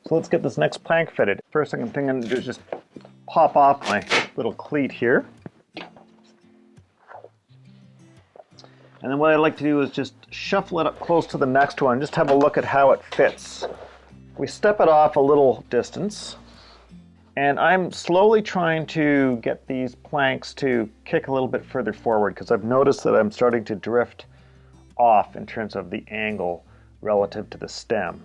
So let's get this next plank fitted. First thing I'm thinking to do is just pop off my little cleat here. And then what I like to do is just shuffle it up close to the next one, just have a look at how it fits. We step it off a little distance, and I'm slowly trying to get these planks to kick a little bit further forward because I've noticed that I'm starting to drift off in terms of the angle relative to the stem.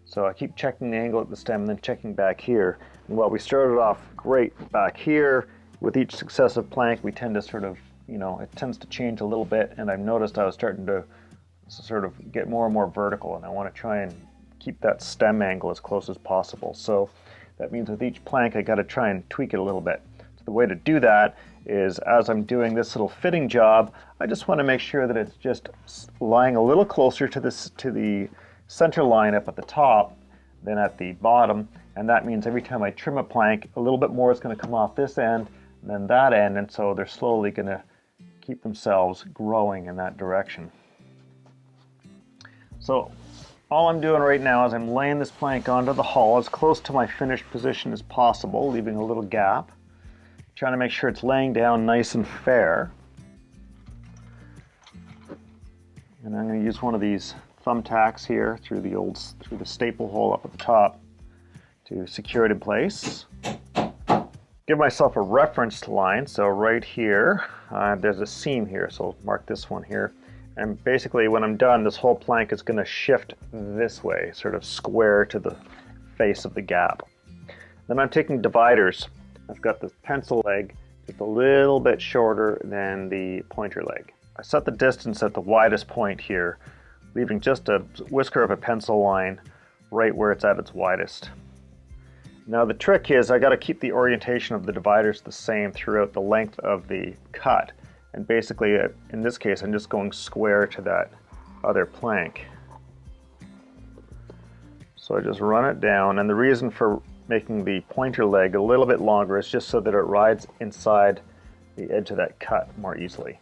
So I keep checking the angle at the stem and then checking back here. And while we started off great back here, with each successive plank we tend to sort of, it tends to change a little bit, and I've noticed I was starting to sort of get more and more vertical, and I want to try and keep that stem angle as close as possible. So that means with each plank I got to try and tweak it a little bit. So the way to do that is, as I'm doing this little fitting job, I just want to make sure that it's just lying a little closer to the center line up at the top than at the bottom, and that means every time I trim a plank, a little bit more is going to come off this end and then that end, and so they're slowly going to keep themselves growing in that direction. So all I'm doing right now is I'm laying this plank onto the hull as close to my finished position as possible, leaving a little gap, trying to make sure it's laying down nice and fair. And I'm going to use one of these thumbtacks here through the staple hole up at the top to secure it in place. Give myself a reference line, so right here, there's a seam here, so I'll mark this one here. And basically when I'm done, this whole plank is going to shift this way, sort of square to the face of the gap. Then I'm taking dividers. I've got the pencil leg just a little bit shorter than the pointer leg. I set the distance at the widest point here, leaving just a whisker of a pencil line right where it's at its widest. Now the trick is I got to keep the orientation of the dividers the same throughout the length of the cut. And basically, in this case, I'm just going square to that other plank. So I just run it down, and the reason for making the pointer leg a little bit longer is just so that it rides inside the edge of that cut more easily.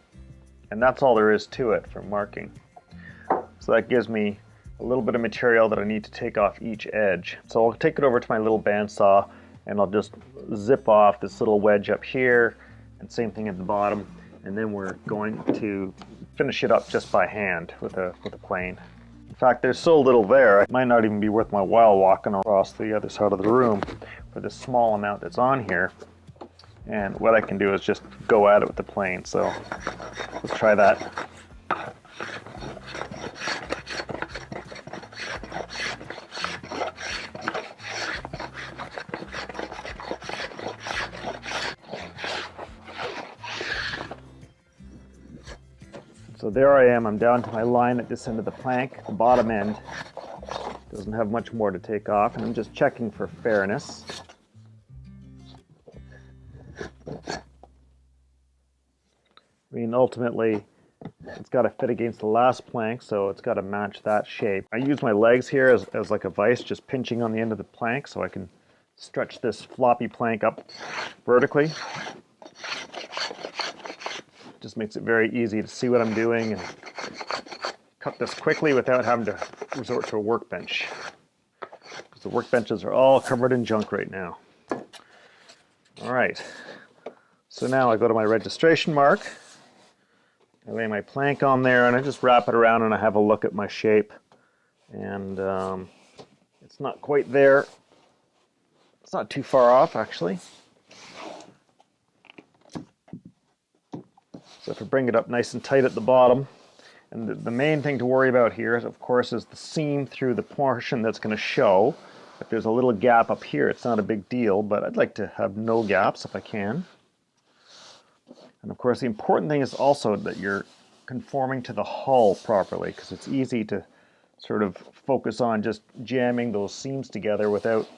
And that's all there is to it for marking. So that gives me a little bit of material that I need to take off each edge. So I'll take it over to my little bandsaw and I'll just zip off this little wedge up here, and same thing at the bottom, and then we're going to finish it up just by hand with a plane. In fact, there's so little there, it might not even be worth my while walking across the other side of the room for this small amount that's on here. And what I can do is just go at it with the plane. So let's try that. So there I am, I'm down to my line at this end of the plank. The bottom end doesn't have much more to take off, and I'm just checking for fairness. I mean, ultimately, it's got to fit against the last plank, so it's got to match that shape. I use my legs here as like a vise, just pinching on the end of the plank so I can stretch this floppy plank up vertically. Just makes it very easy to see what I'm doing and cut this quickly without having to resort to a workbench, because the workbenches are all covered in junk right now. All right, so now I go to my registration mark, I lay my plank on there, and I just wrap it around and I have a look at my shape, and it's not quite there. It's not too far off, actually. So if I bring it up nice and tight at the bottom, and the main thing to worry about here, of course, is the seam through the portion that's going to show. If there's a little gap up here, it's not a big deal, but I'd like to have no gaps if I can. And of course, the important thing is also that you're conforming to the hull properly, because it's easy to sort of focus on just jamming those seams together without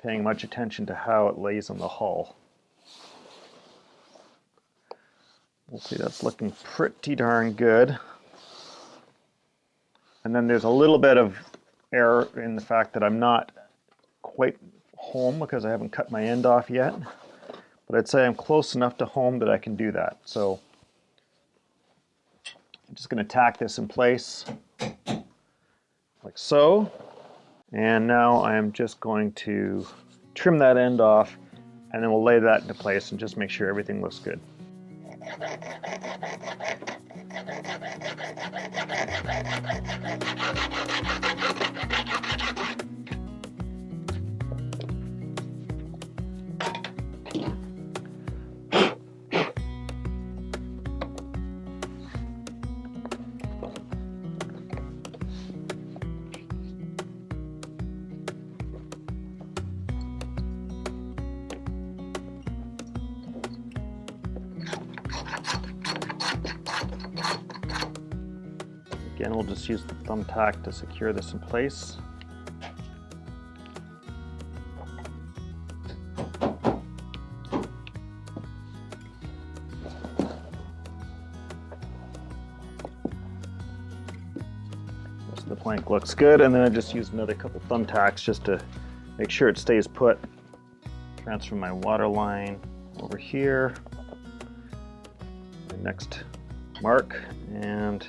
paying much attention to how it lays on the hull. We'll see, that's looking pretty darn good. And then there's a little bit of error in the fact that I'm not quite home because I haven't cut my end off yet. But I'd say I'm close enough to home that I can do that. So I'm just going to tack this in place like so. And now I am just going to trim that end off, and then we'll lay that into place and just make sure everything looks good. Again, we'll just use the thumbtack to secure this in place. So the plank looks good, and then I just use another couple thumbtacks just to make sure it stays put. Transfer my water line over here, the next mark, and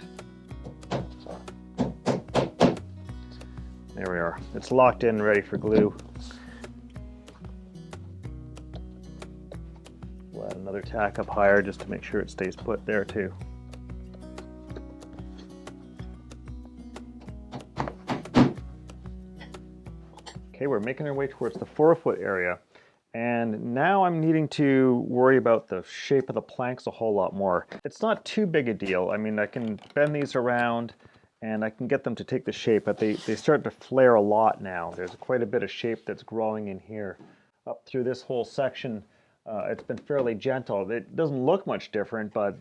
there we are. It's locked in, ready for glue. We'll add another tack up higher just to make sure it stays put there too. Okay, we're making our way towards the forefoot area. And now I'm needing to worry about the shape of the planks a whole lot more. It's not too big a deal. I mean, I can bend these around and I can get them to take the shape, but they start to flare a lot now. There's quite a bit of shape that's growing in here. Up through this whole section, it's been fairly gentle. It doesn't look much different, but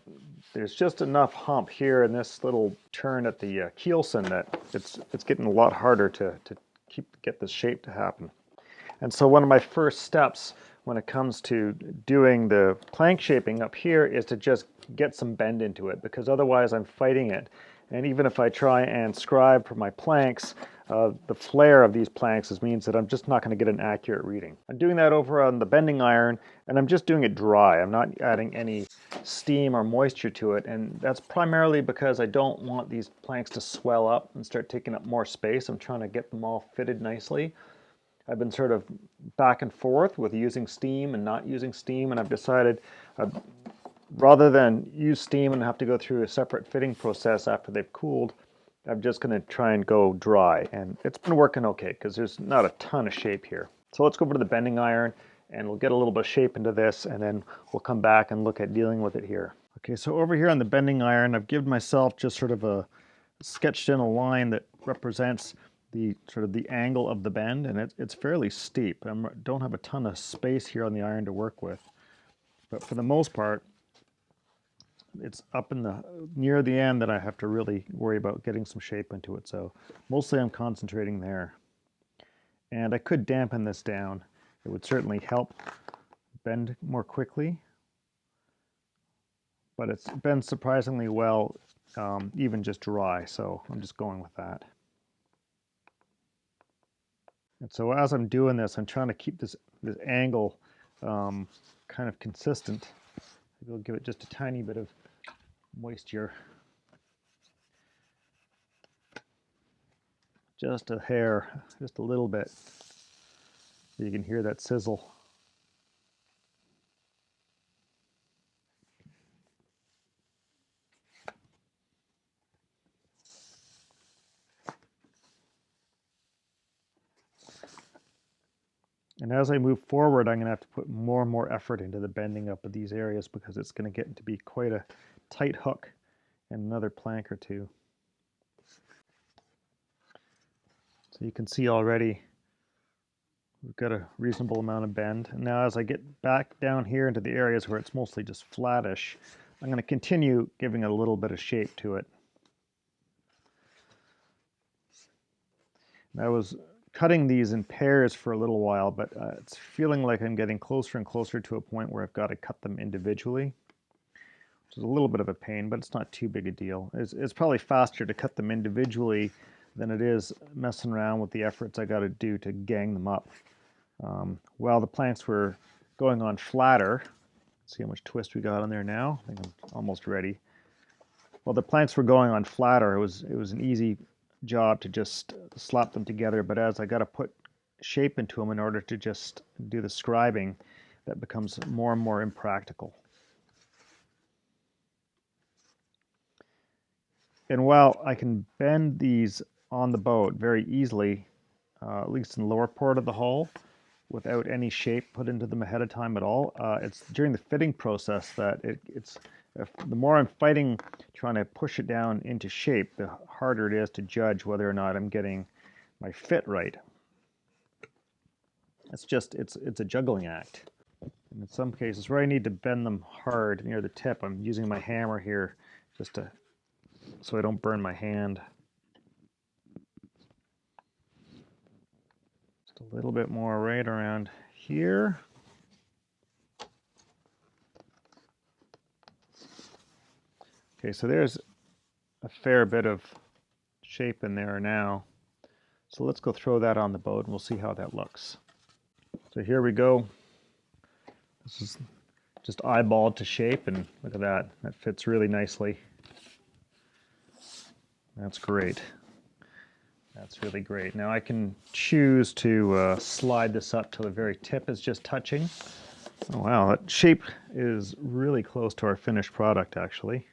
there's just enough hump here in this little turn at the keelson that it's getting a lot harder to get this shape to happen. And so one of my first steps when it comes to doing the plank shaping up here is to just get some bend into it, because otherwise I'm fighting it. And even if I try and scribe for my planks, the flare of these planks means that I'm just not going to get an accurate reading. I'm doing that over on the bending iron, and I'm just doing it dry. I'm not adding any steam or moisture to it, and that's primarily because I don't want these planks to swell up and start taking up more space. I'm trying to get them all fitted nicely. I've been sort of back and forth with using steam and not using steam, and I've decided rather than use steam and have to go through a separate fitting process after they've cooled, I'm just going to try and go dry. And it's been working okay because there's not a ton of shape here. So let's go over to the bending iron and we'll get a little bit of shape into this, and then we'll come back and look at dealing with it here. Okay, so over here on the bending iron, I've given myself just sort of a sketched in a line that represents the sort of the angle of the bend, and it's fairly steep. I don't have a ton of space here on the iron to work with, but for the most part, it's up in the near the end that I have to really worry about getting some shape into it. So mostly I'm concentrating there, and I could dampen this down. It would certainly help bend more quickly, but it's bent surprisingly well, even just dry. So I'm just going with that. And so as I'm doing this, I'm trying to keep this angle kind of consistent. Maybe I'll give it just a tiny bit of moisture. Just a hair, just a little bit. So you can hear that sizzle. And as I move forward, I'm going to have to put more and more effort into the bending up of these areas because it's going to get to be quite a tight hook and another plank or two. So you can see already we've got a reasonable amount of bend. And now as I get back down here into the areas where it's mostly just flattish, I'm going to continue giving it a little bit of shape to it. And I was cutting these in pairs for a little while, but it's feeling like I'm getting closer and closer to a point where I've got to cut them individually, which is a little bit of a pain, but it's not too big a deal. It's probably faster to cut them individually than it is messing around with the efforts I got to do to gang them up. While the planks were going on flatter, see how much twist we got on there now? I think I'm almost ready. While the planks were going on flatter, it was an easy job to just slap them together, but as I got to put shape into them in order to just do the scribing, that becomes more and more impractical. And while I can bend these on the boat very easily, at least in the lower part of the hull, without any shape put into them ahead of time at all, it's during the fitting process that the more I'm fighting trying to push it down into shape, the harder it is to judge whether or not I'm getting my fit right. It's a juggling act. And in some cases where I need to bend them hard near the tip, I'm using my hammer here just so I don't burn my hand. Just a little bit more right around here. Okay, so there's a fair bit of shape in there now. So let's go throw that on the boat and we'll see how that looks. So here we go. This is just eyeballed to shape, and look at that. That fits really nicely. That's great. That's really great. Now I can choose to slide this up till the very tip is just touching. Oh wow, that shape is really close to our finished product actually.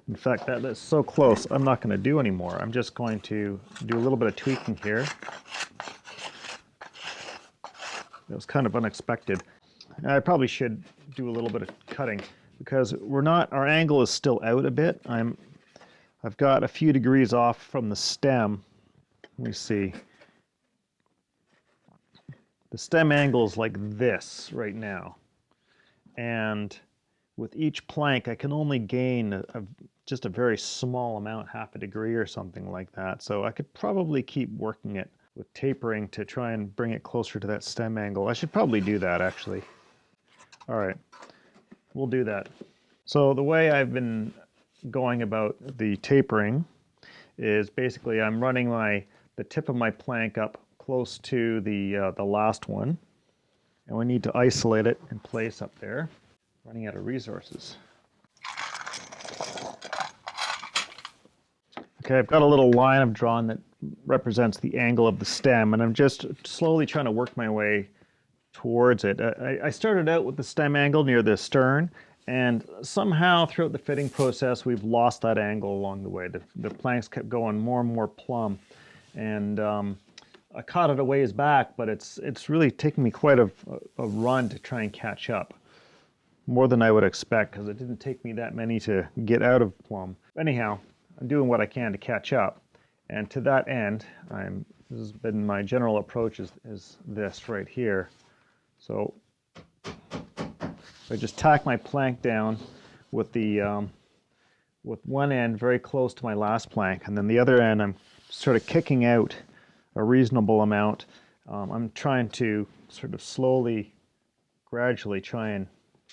In fact, that's so close, I'm not going to do anymore. I'm just going to do a little bit of tweaking here. It was kind of unexpected. I probably should do a little bit of cutting because our angle is still out a bit. I've got a few degrees off from the stem. Let me see. The stem angle is like this right now. And with each plank, I can only gain just a very small amount, half a degree or something like that. So I could probably keep working it with tapering to try and bring it closer to that stem angle. I should probably do that actually. All right, we'll do that. So the way I've been going about the tapering is basically I'm running the tip of my plank up close to the last one, and we need to isolate it in place up there. Running out of resources. Okay, I've got a little line I've drawn that represents the angle of the stem, and I'm just slowly trying to work my way towards it. I started out with the stem angle near the stern, and somehow throughout the fitting process we've lost that angle along the way. The planks kept going more and more plumb, and I caught it a ways back, but it's really taken me quite a run to try and catch up. More than I would expect, because it didn't take me that many to get out of plumb. Anyhow, I'm doing what I can to catch up, and to that end, this has been my general approach is this right here. So I just tack my plank down with with one end very close to my last plank, and then the other end I'm sort of kicking out a reasonable amount. I'm trying to sort of slowly, gradually try and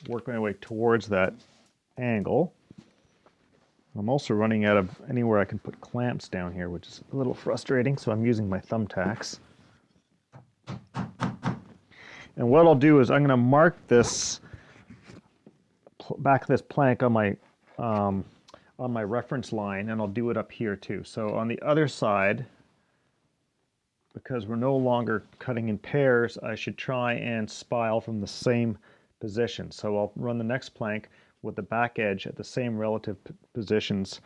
work my way towards that angle. I'm also running out of anywhere I can put clamps down here, which is a little frustrating, so I'm using my thumbtacks. And what I'll do is I'm going to mark this back of this plank on my reference line, and I'll do it up here too. So on the other side, because we're no longer cutting in pairs, I should try and spile from the same position. So I'll run the next plank with the back edge at the same relative positions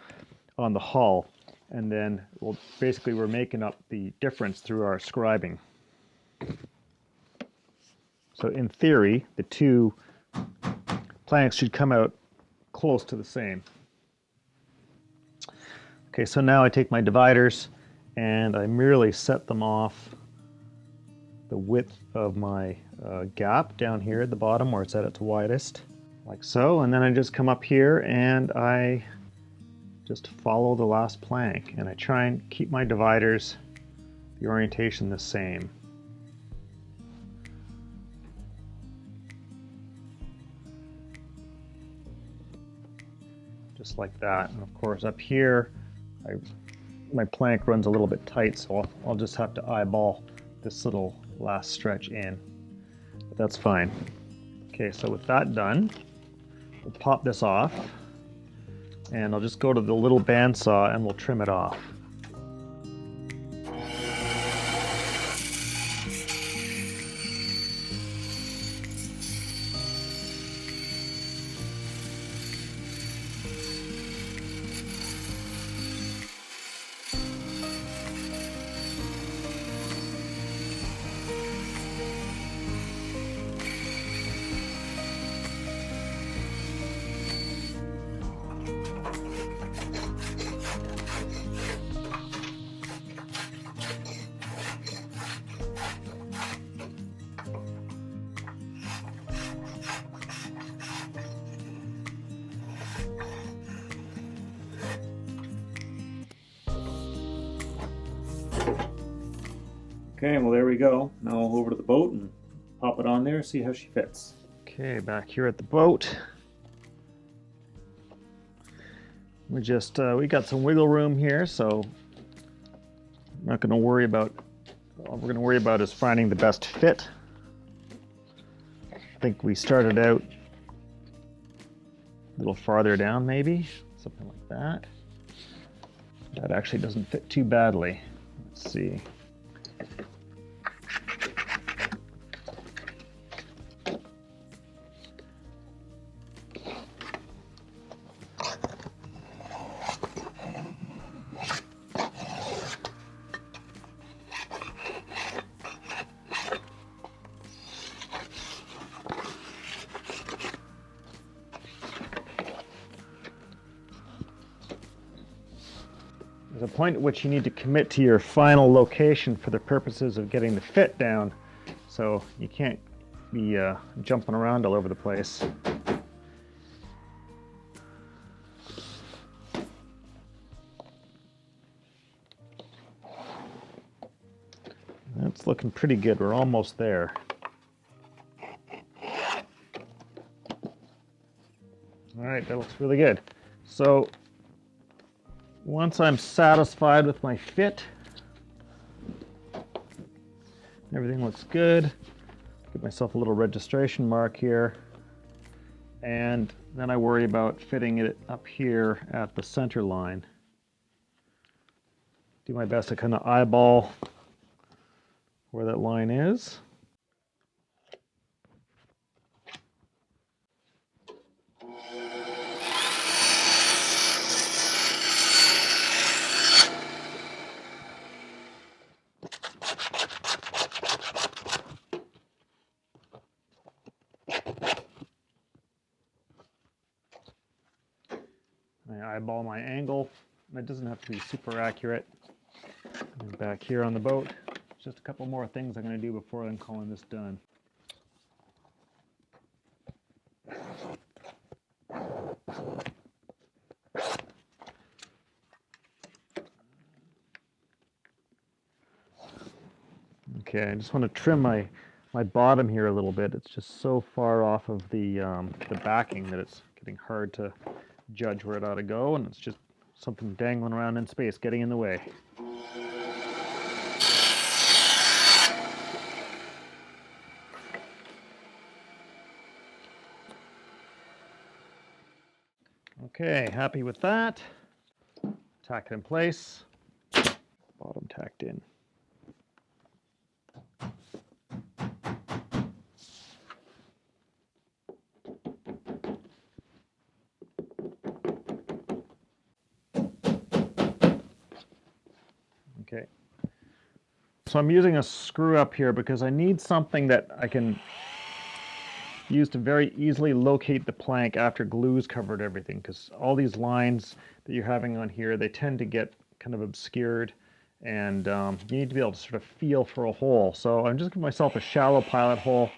on the hull, and then we're making up the difference through our scribing. So in theory, the two planks should come out close to the same. Okay, so now I take my dividers and I merely set them off the width of my gap down here at the bottom where it's at its widest, like so, and then I just come up here and I just follow the last plank, and I try and keep my dividers, the orientation the same. Just like that. And of course up here my plank runs a little bit tight, so I'll just have to eyeball this little last stretch in, but that's fine. Okay, so with that done, we'll pop this off, and I'll just go to the little bandsaw and we'll trim it off. Okay, well there we go. Now I'll go over to the boat and pop it on there, see how she fits. Okay, back here at the boat. We got some wiggle room here, so I'm not going to worry about, all we're going to worry about is finding the best fit. I think we started out a little farther down maybe, something like that. That actually doesn't fit too badly. Let's see. There's a point at which you need to commit to your final location for the purposes of getting the fit down, so you can't be jumping around all over the place. That's looking pretty good. We're almost there. All right, that looks really good. So once I'm satisfied with my fit, everything looks good. Give myself a little registration mark here. And then I worry about fitting it up here at the center line. Do my best to kind of eyeball where that line is. I eyeball my angle. It doesn't have to be super accurate. And back here on the boat, just a couple more things I'm going to do before I'm calling this done. Okay, I just want to trim my bottom here a little bit. It's just so far off of the backing that it's getting hard to judge where it ought to go, and it's just something dangling around in space, getting in the way. Okay, happy with that. Tack it in place. Bottom tacked in. Okay. So I'm using a screw up here because I need something that I can use to very easily locate the plank after glue's covered everything, because all these lines that you're having on here, they tend to get kind of obscured, and you need to be able to sort of feel for a hole. So I'm just giving myself a shallow pilot hole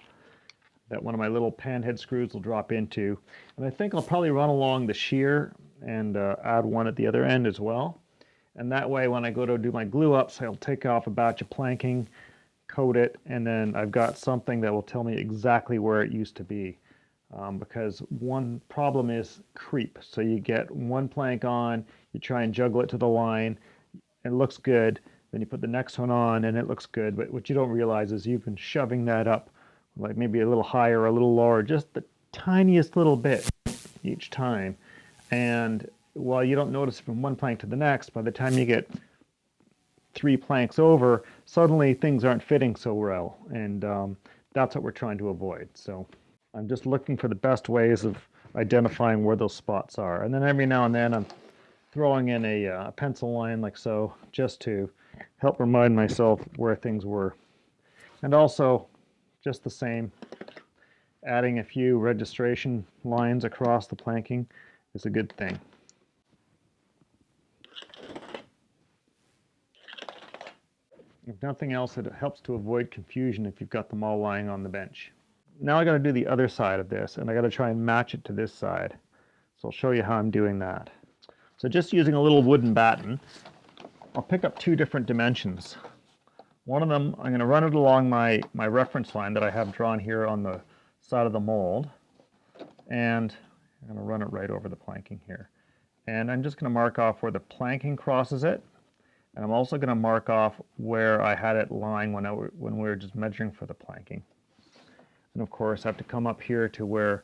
that one of my little panhead screws will drop into, and I think I'll probably run along the shear and add one at the other end as well. And that way when I go to do my glue ups, I'll take off a batch of planking, coat it, and then I've got something that will tell me exactly where it used to be. Because one problem is creep. So you get one plank on, you try and juggle it to the line, it looks good, then you put the next one on and it looks good, but what you don't realize is you've been shoving that up like maybe a little higher, a little lower, just the tiniest little bit each time. And while you don't notice from one plank to the next, by the time you get 3 planks over, suddenly things aren't fitting so well, and that's what we're trying to avoid. So I'm just looking for the best ways of identifying where those spots are, and then every now and then I'm throwing in a pencil line like so, just to help remind myself where things were. And also, just the same, adding a few registration lines across the planking is a good thing. If nothing else, it helps to avoid confusion if you've got them all lying on the bench. Now I got to do the other side of this, and I got to try and match it to this side. So I'll show you how I'm doing that. So just using a little wooden batten, I'll pick up 2 different dimensions. One of them, I'm going to run it along my reference line that I have drawn here on the side of the mold. And I'm going to run it right over the planking here. And I'm just going to mark off where the planking crosses it. And I'm also going to mark off where I had it lying when we were just measuring for the planking. And of course, I have to come up here to where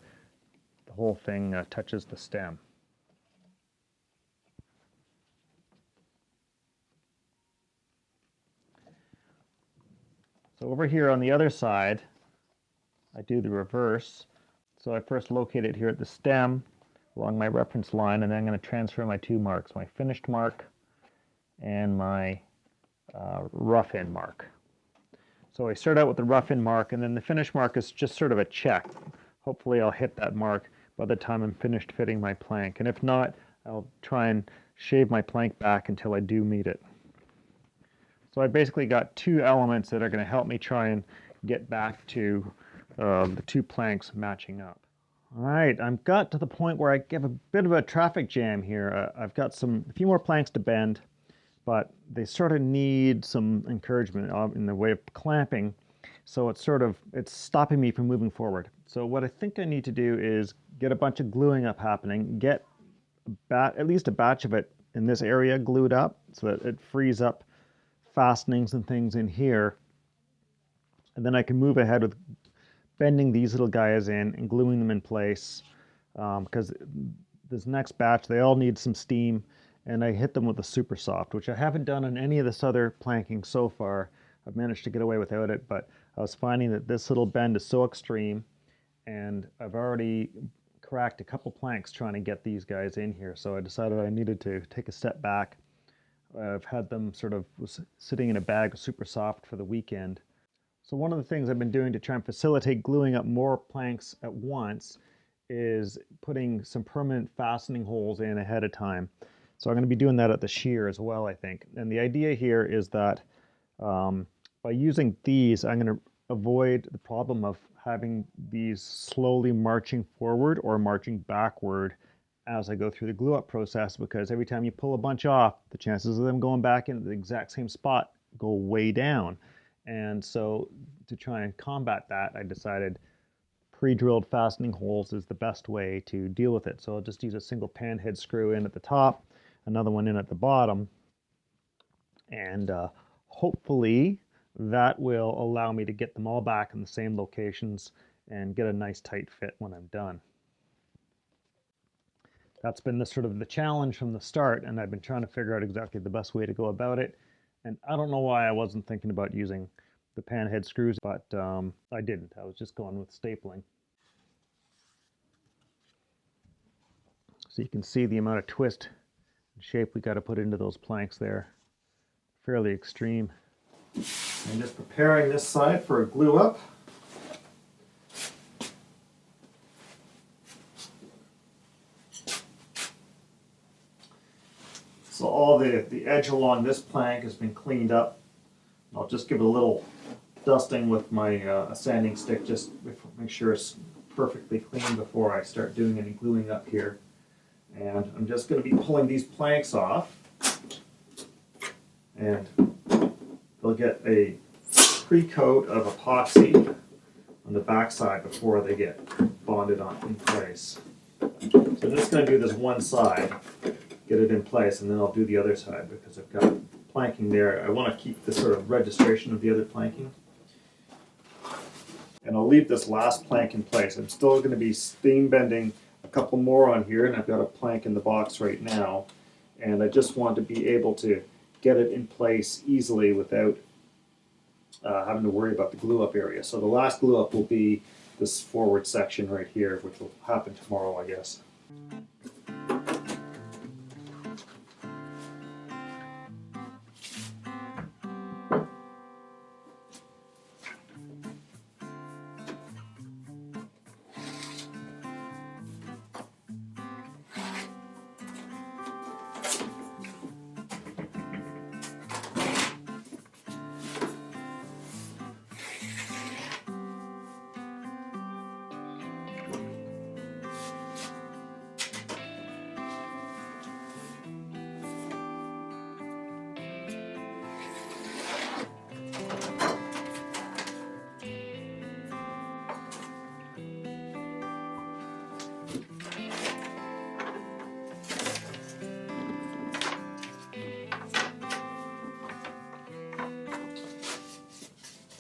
the whole thing touches the stem. So over here on the other side, I do the reverse. So I first locate it here at the stem along my reference line, and then I'm going to transfer my two marks, my finished mark and my rough in mark. So I start out with the rough in mark, and then the finish mark is just sort of a check. Hopefully I'll hit that mark by the time I'm finished fitting my plank, and if not, I'll try and shave my plank back until I do meet it. So I basically got two elements that are going to help me try and get back to the two planks matching up. All right, I've got to the point where I have a bit of a traffic jam here. I've got a few more planks to bend, but they sort of need some encouragement in the way of clamping. So it's stopping me from moving forward. So what I think I need to do is get a bunch of gluing up happening, get at least a batch of it in this area glued up so that it frees up fastenings and things in here. And then I can move ahead with bending these little guys in and gluing them in place, because this next batch, they all need some steam, and I hit them with a super soft, which I haven't done on any of this other planking so far. I've managed to get away without it, but I was finding that this little bend is so extreme, and I've already cracked a couple planks trying to get these guys in here, so I decided I needed to take a step back. I've had them sort of sitting in a bag of super soft for the weekend. So one of the things I've been doing to try and facilitate gluing up more planks at once is putting some permanent fastening holes in ahead of time. So I'm going to be doing that at the shear as well, I think. And the idea here is that by using these, I'm going to avoid the problem of having these slowly marching forward or marching backward as I go through the glue up process, because every time you pull a bunch off, the chances of them going back into the exact same spot go way down. And so to try and combat that, I decided pre-drilled fastening holes is the best way to deal with it. So I'll just use a single pan head screw in at the top, another one in at the bottom, and hopefully that will allow me to get them all back in the same locations and get a nice tight fit when I'm done. That's been the challenge from the start, and I've been trying to figure out exactly the best way to go about it. And I don't know why I wasn't thinking about using the pan head screws, but I didn't. I was just going with stapling. So you can see the amount of twist and shape we got to put into those planks there. Fairly extreme. I'm just preparing this side for a glue up. So all the edge along this plank has been cleaned up. I'll just give it a little dusting with my sanding stick, just make sure it's perfectly clean before I start doing any gluing up here. And I'm just going to be pulling these planks off, and they'll get a pre-coat of epoxy on the back side before they get bonded on in place. So I'm just going to do this one side, get it in place, and then I'll do the other side because I've got planking there. I want to keep the sort of registration of the other planking. And I'll leave this last plank in place. I'm still going to be steam bending a couple more on here, and I've got a plank in the box right now. And I just want to be able to get it in place easily without having to worry about the glue up area. So the last glue up will be this forward section right here, which will happen tomorrow, I guess.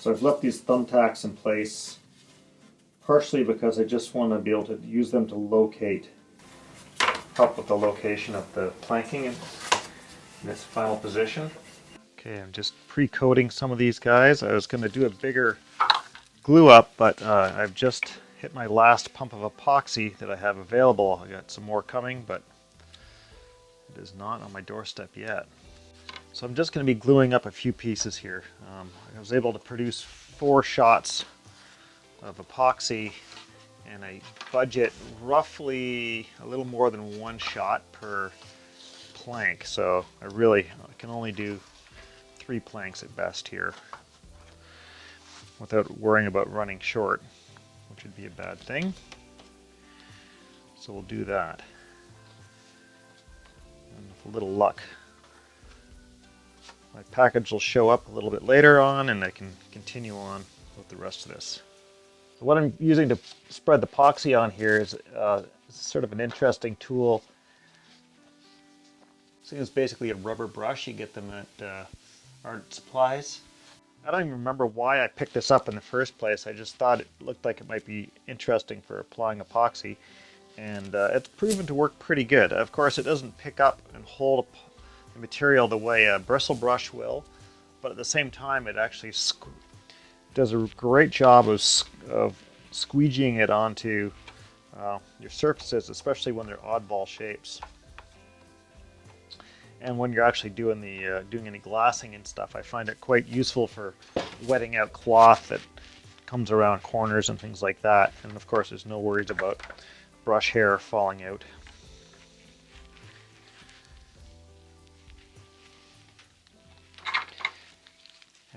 So I've left these thumbtacks in place partially because I just want to be able to use them to help with the location of the planking in this final position. Okay, I'm just pre-coating some of these guys. I was going to do a bigger glue up, but I've just hit my last pump of epoxy that I have available. I got some more coming, but it is not on my doorstep yet. So I'm just going to be gluing up a few pieces here. I was able to produce 4 shots of epoxy, and I budget roughly a little more than 1 shot per plank. So I can only do 3 planks at best here without worrying about running short, which would be a bad thing. So we'll do that. And with a little luck, my package will show up a little bit later on and I can continue on with the rest of this. So what I'm using to spread the epoxy on here is sort of an interesting tool. So it's basically a rubber brush. You get them at art supplies. I don't even remember why I picked this up in the first place. I just thought it looked like it might be interesting for applying epoxy, and it's proven to work pretty good. Of course, it doesn't pick up and hold the material the way a bristle brush will, but at the same time it actually does a great job of squeegeeing it onto your surfaces, especially when they're oddball shapes. And when you're actually doing any glassing and stuff, I find it quite useful for wetting out cloth that comes around corners and things like that. And of course, there's no worries about brush hair falling out.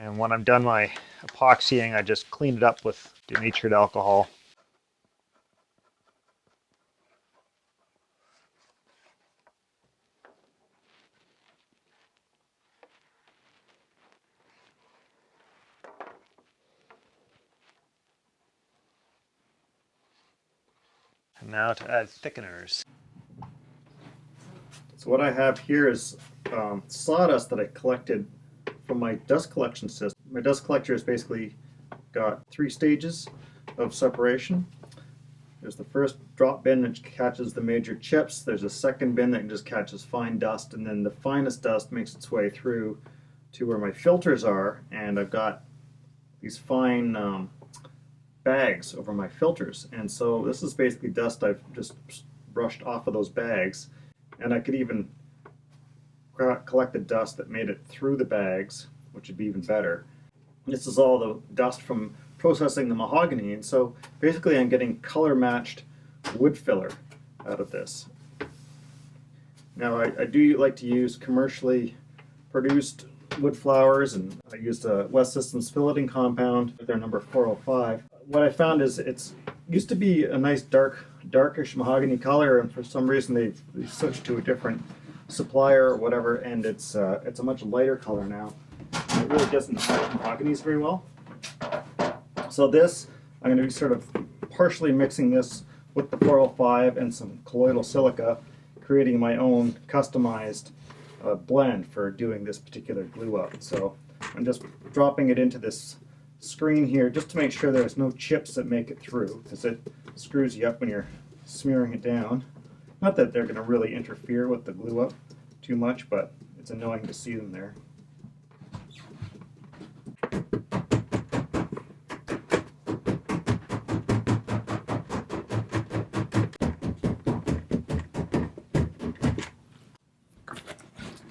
And when I'm done my epoxying, I just clean it up with denatured alcohol. And now to add thickeners. So what I have here is sawdust that I collected from my dust collection system. My dust collector has basically got 3 stages of separation. There's the first drop bin that catches the major chips, there's a second bin that just catches fine dust, and then the finest dust makes its way through to where my filters are, and I've got these fine bags over my filters. And so this is basically dust I've just brushed off of those bags, and I could even collect the dust that made it through the bags, which would be even better. This is all the dust from processing the mahogany, and so basically I'm getting color matched wood filler out of this. Now I do like to use commercially produced wood flowers, and I used a West Systems filleting compound, their number 405. What I found is it's used to be a nice darkish mahogany color, and for some reason they've switched to a different supplier or whatever, and it's a much lighter color now. It really doesn't match mahoganies very well. So this, I'm going to be sort of partially mixing this with the 405 and some colloidal silica, creating my own customized blend for doing this particular glue up. So I'm just dropping it into this screen here just to make sure there's no chips that make it through, because it screws you up when you're smearing it down. Not that they're going to really interfere with the glue up too much, but it's annoying to see them there.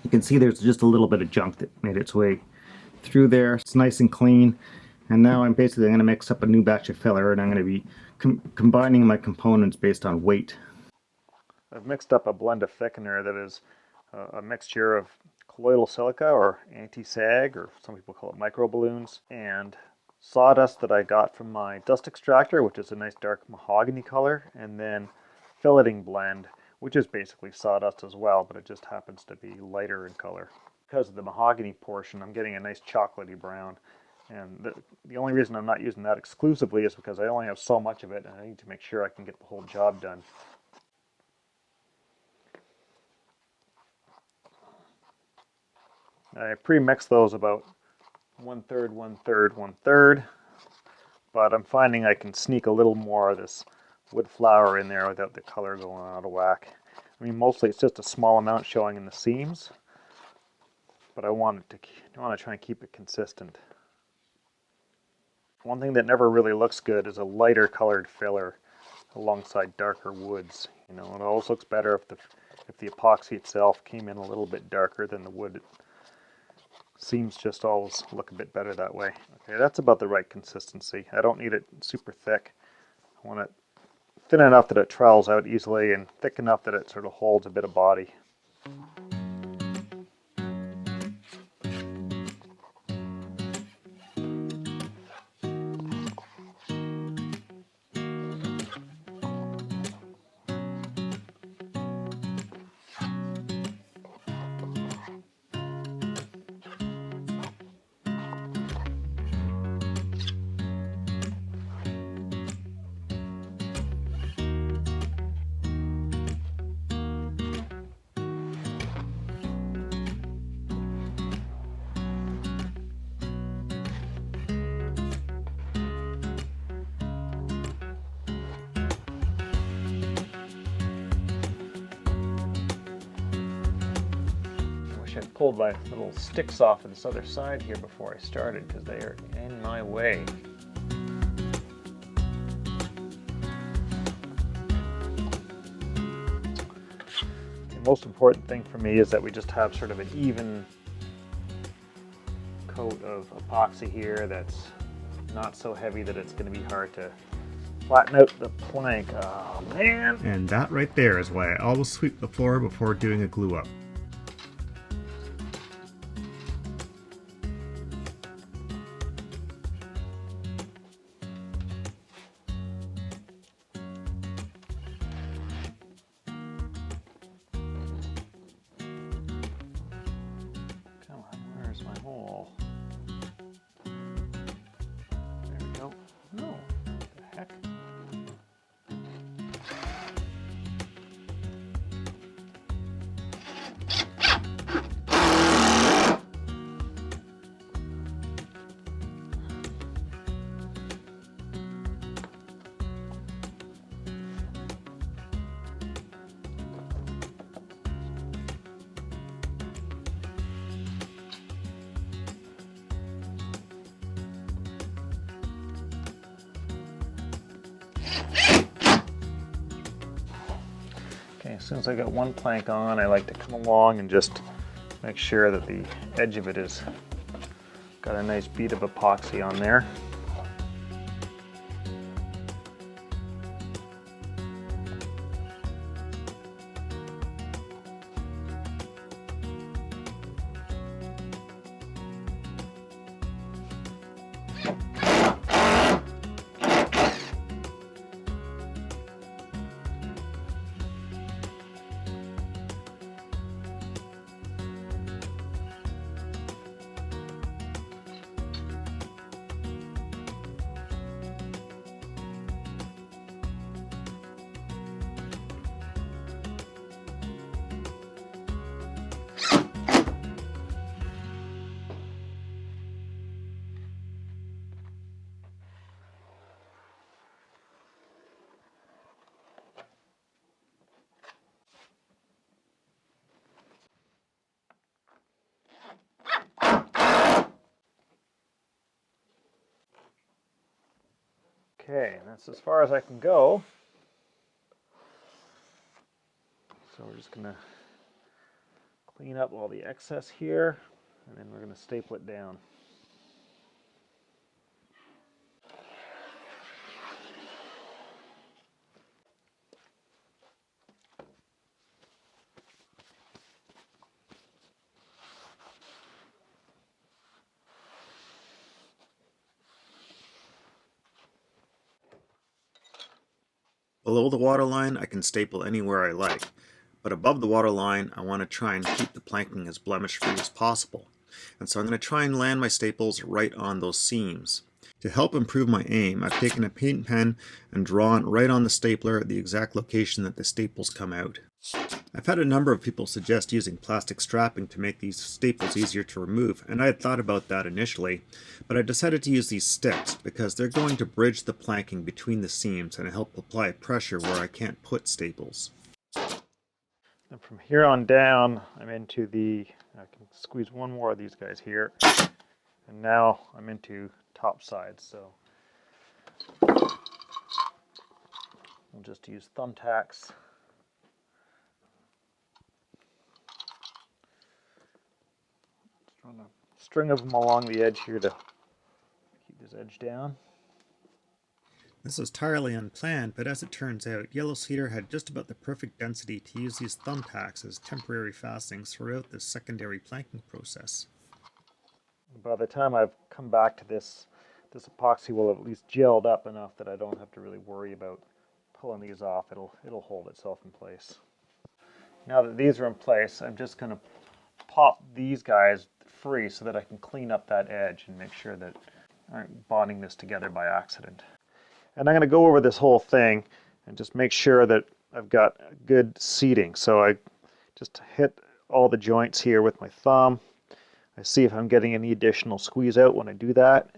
You can see there's just a little bit of junk that made its way through there. It's nice and clean. And now I'm going to mix up a new batch of filler, and I'm going to be combining my components based on weight. I've mixed up a blend of thickener that is a mixture of colloidal silica, or anti-sag, or some people call it micro balloons, and sawdust that I got from my dust extractor, which is a nice dark mahogany color, and then filleting blend, which is basically sawdust as well, but it just happens to be lighter in color. Because of the mahogany portion, I'm getting a nice chocolatey brown. And the only reason I'm not using that exclusively is because I only have so much of it, and I need to make sure I can get the whole job done. I pre-mix those about 1/3, 1/3, 1/3. But I'm finding I can sneak a little more of this wood flower in there without the color going out of whack. I mean, mostly it's just a small amount showing in the seams, but I want to try and keep it consistent. One thing that never really looks good is a lighter colored filler alongside darker woods. You know, it always looks better if the epoxy itself came in a little bit darker than the wood. Seams just always look a bit better that way. Okay, that's about the right consistency. I don't need it super thick. I want it thin enough that it travels out easily and thick enough that it sort of holds a bit of body. I pulled my little sticks off of this other side here before I started because they are in my way. The most important thing for me is that we just have sort of an even coat of epoxy here that's not so heavy that it's going to be hard to flatten out the plank. Oh man! And that right there is why I always sweep the floor before doing a glue up. Where's my hole? There we go. No, what the heck? Okay, as soon as I got one plank on, I like to come along and just make sure that the edge of it is got a nice bead of epoxy on there. Okay, that's as far as I can go. So we're just going to clean up all the excess here, and then we're going to staple it down. Below the waterline, I can staple anywhere I like, but above the waterline, I want to try and keep the planking as blemish-free as possible. And so I'm going to try and land my staples right on those seams. To help improve my aim, I've taken a paint pen and drawn right on the stapler at the exact location that the staples come out. I've had a number of people suggest using plastic strapping to make these staples easier to remove, and I had thought about that initially, but I decided to use these sticks because they're going to bridge the planking between the seams and help apply pressure where I can't put staples. And from here on down, I'm into I can squeeze one more of these guys here, and now I'm into top sides, so I'll just use thumbtacks. Run a string of them along the edge here to keep this edge down. This was entirely unplanned, but as it turns out, yellow cedar had just about the perfect density to use these thumbtacks as temporary fastenings throughout this secondary planking process. By the time I've come back to this epoxy will have at least gelled up enough that I don't have to really worry about pulling these off. It'll hold itself in place. Now that these are in place, I'm just going to pop these guys free so that I can clean up that edge and make sure that I aren't bonding this together by accident. And I'm going to go over this whole thing and just make sure that I've got good seating. So I just hit all the joints here with my thumb. I see if I'm getting any additional squeeze out when I do that.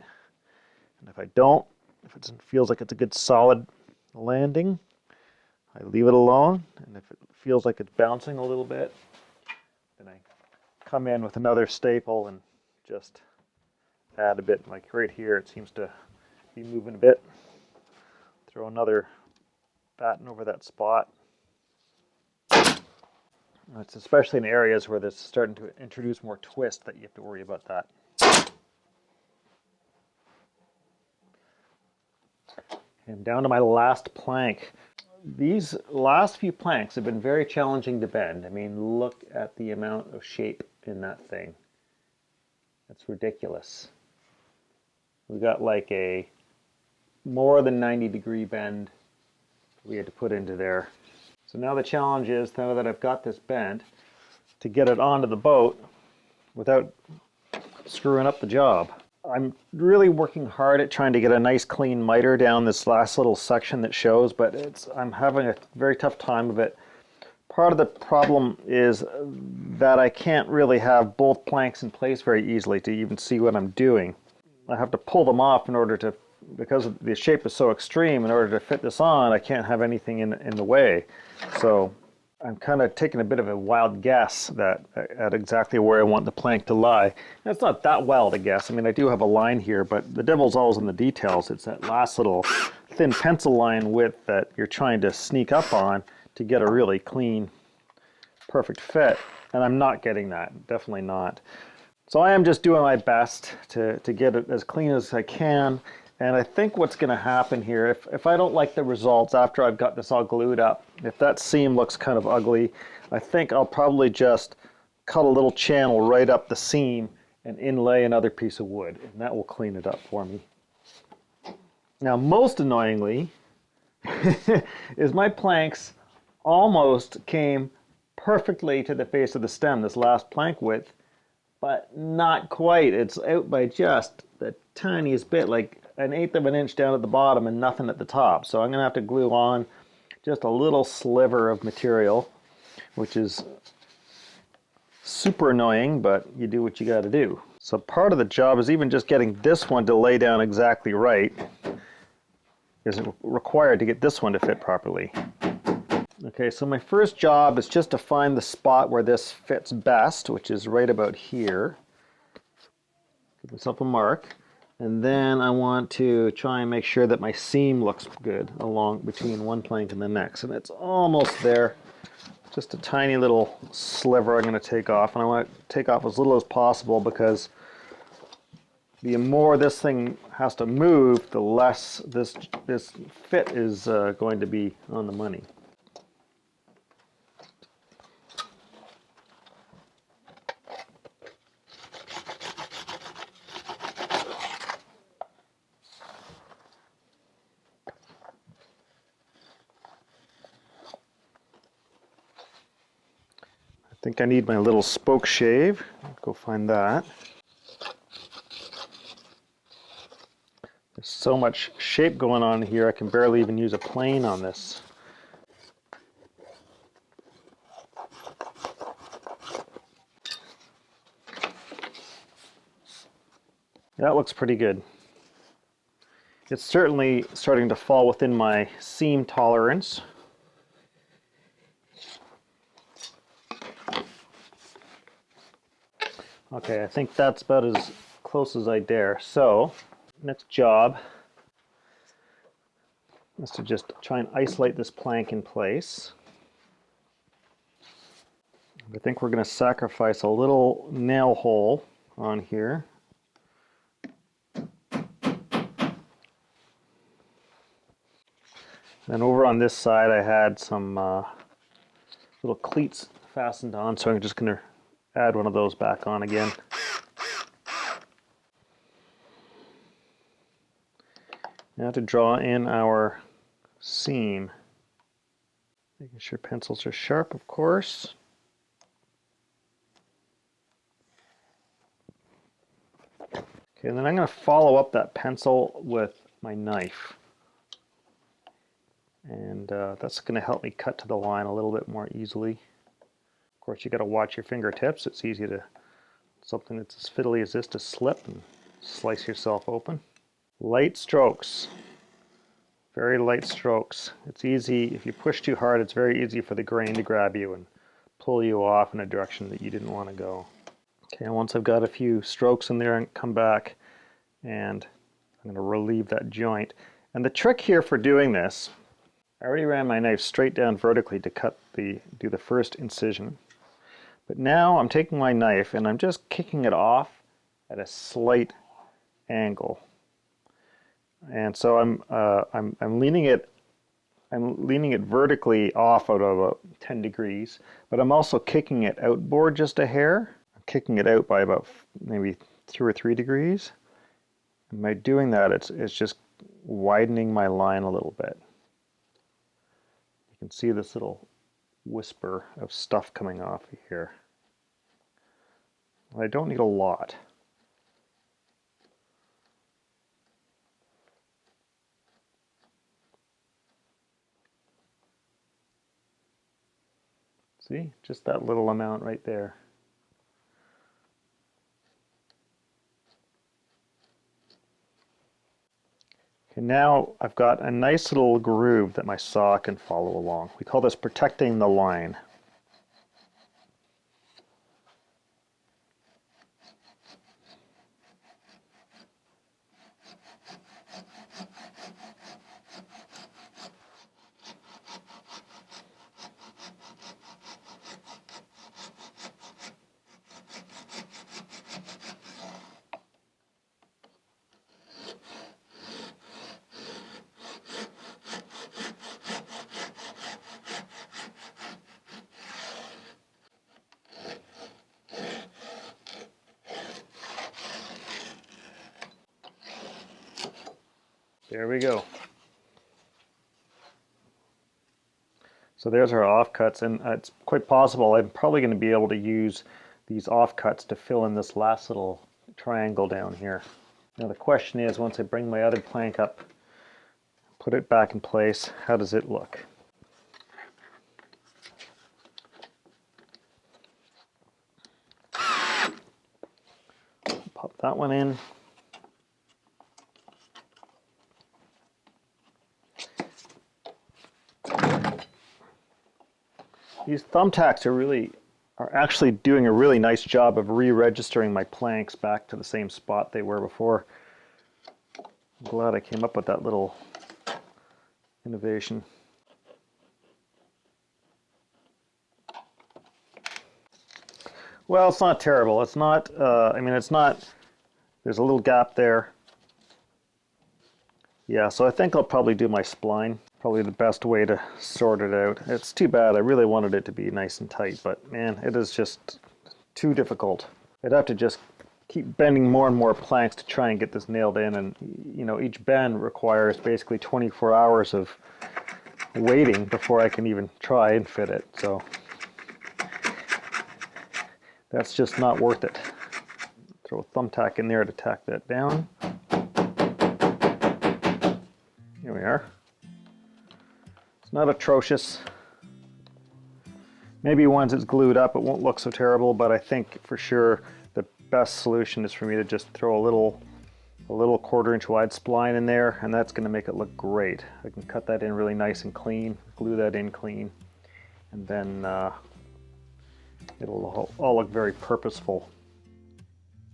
And if I don't, if it feels like it's a good solid landing, I leave it alone. And if it feels like it's bouncing a little bit, then I come in with another staple and just add a bit. Like right here, it seems to be moving a bit. Throw another batten over that spot. It's especially in areas where this is starting to introduce more twist that you have to worry about that. And down to my last plank. These last few planks have been very challenging to bend. I mean, look at the amount of shape in that thing. That's ridiculous. We got like a more than 90-degree bend we had to put into there. So now the challenge is, now that I've got this bent, to get it onto the boat without screwing up the job. I'm really working hard at trying to get a nice clean miter down this last little section that shows, but I'm having a very tough time of it. Part of the problem is that I can't really have both planks in place very easily to even see what I'm doing. I have to pull them off in order to, because the shape is so extreme, in order to fit this on, I can't have anything in the way. So I'm kind of taking a bit of a wild guess at exactly where I want the plank to lie. And it's not that wild a guess. I mean, I do have a line here, but the devil's always in the details. It's that last little thin pencil line width that you're trying to sneak up on to get a really clean, perfect fit. And I'm not getting that, definitely not. So I am just doing my best to get it as clean as I can. And I think what's going to happen here, if I don't like the results after I've got this all glued up, if that seam looks kind of ugly, I think I'll probably just cut a little channel right up the seam and inlay another piece of wood, and that will clean it up for me. Now, most annoyingly, is my planks almost came perfectly to the face of the stem, this last plank width, but not quite. It's out by just the tiniest bit, like 1/8 of an inch down at the bottom and nothing at the top. So I'm going to have to glue on just a little sliver of material, which is super annoying, but you do what you got to do. So part of the job is even just getting this one to lay down exactly right is required to get this one to fit properly. Okay, so my first job is just to find the spot where this fits best, which is right about here. Give myself a mark. And then I want to try and make sure that my seam looks good along between one plank and the next. And it's almost there. Just a tiny little sliver I'm going to take off. And I want to take off as little as possible because the more this thing has to move, the less this fit is going to be on the money. I think I need my little spoke shave. I'll go find that. There's so much shape going on here, I can barely even use a plane on this. That looks pretty good. It's certainly starting to fall within my seam tolerance. Okay, I think that's about as close as I dare. So, next job is to just try and isolate this plank in place. I think we're going to sacrifice a little nail hole on here. Then over on this side I had some little cleats fastened on, so I'm just going to add one of those back on again. Now to draw in our seam. Making sure pencils are sharp, of course. Okay, and then I'm going to follow up that pencil with my knife. And that's going to help me cut to the line a little bit more easily. Of course, you got to watch your fingertips. It's easy to, something that's as fiddly as this, to slip and slice yourself open. Light strokes. Very light strokes. It's easy, if you push too hard, it's very easy for the grain to grab you and pull you off in a direction that you didn't want to go. Okay, and once I've got a few strokes in there, I can come back and I'm going to relieve that joint. And the trick here for doing this, I already ran my knife straight down vertically to do the first incision. But now I'm taking my knife and I'm just kicking it off at a slight angle. And so I'm leaning it vertically off at about 10 degrees, but I'm also kicking it outboard just a hair. I'm kicking it out by about maybe 2 or 3 degrees. And by doing that, it's just widening my line a little bit. You can see this little whisper of stuff coming off here. I don't need a lot. See, just that little amount right there. Okay, now I've got a nice little groove that my saw can follow along. We call this protecting the line. There we go. So there's our offcuts, and it's quite possible I'm probably going to be able to use these offcuts to fill in this last little triangle down here. Now the question is, once I bring my other plank up, put it back in place, how does it look? Pop that one in. These thumbtacks are actually doing a really nice job of re-registering my planks back to the same spot they were before. I'm glad I came up with that little innovation. Well, it's not terrible. It's not, I mean, it's not, there's a little gap there. Yeah, so I think I'll probably do my spline. Probably the best way to sort it out. It's too bad. I really wanted it to be nice and tight, but man, it is just too difficult. I'd have to just keep bending more and more planks to try and get this nailed in, and you know, each bend requires basically 24 hours of waiting before I can even try and fit it. So that's just not worth it. Throw a thumbtack in there to tack that down. Here we are. It's not atrocious. Maybe once it's glued up it won't look so terrible, but I think for sure the best solution is for me to just throw a little a little 1/4 inch wide spline in there, and that's going to make it look great. I can cut that in really nice and clean, glue that in clean, and then it'll all look very purposeful.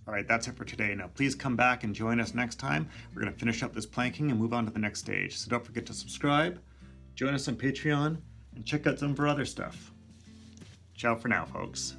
All right, that's it for today. Now please come back and join us next time. We're going to finish up this planking and move on to the next stage. So don't forget to subscribe, join us on Patreon, and check out some of our other stuff. Ciao for now, folks.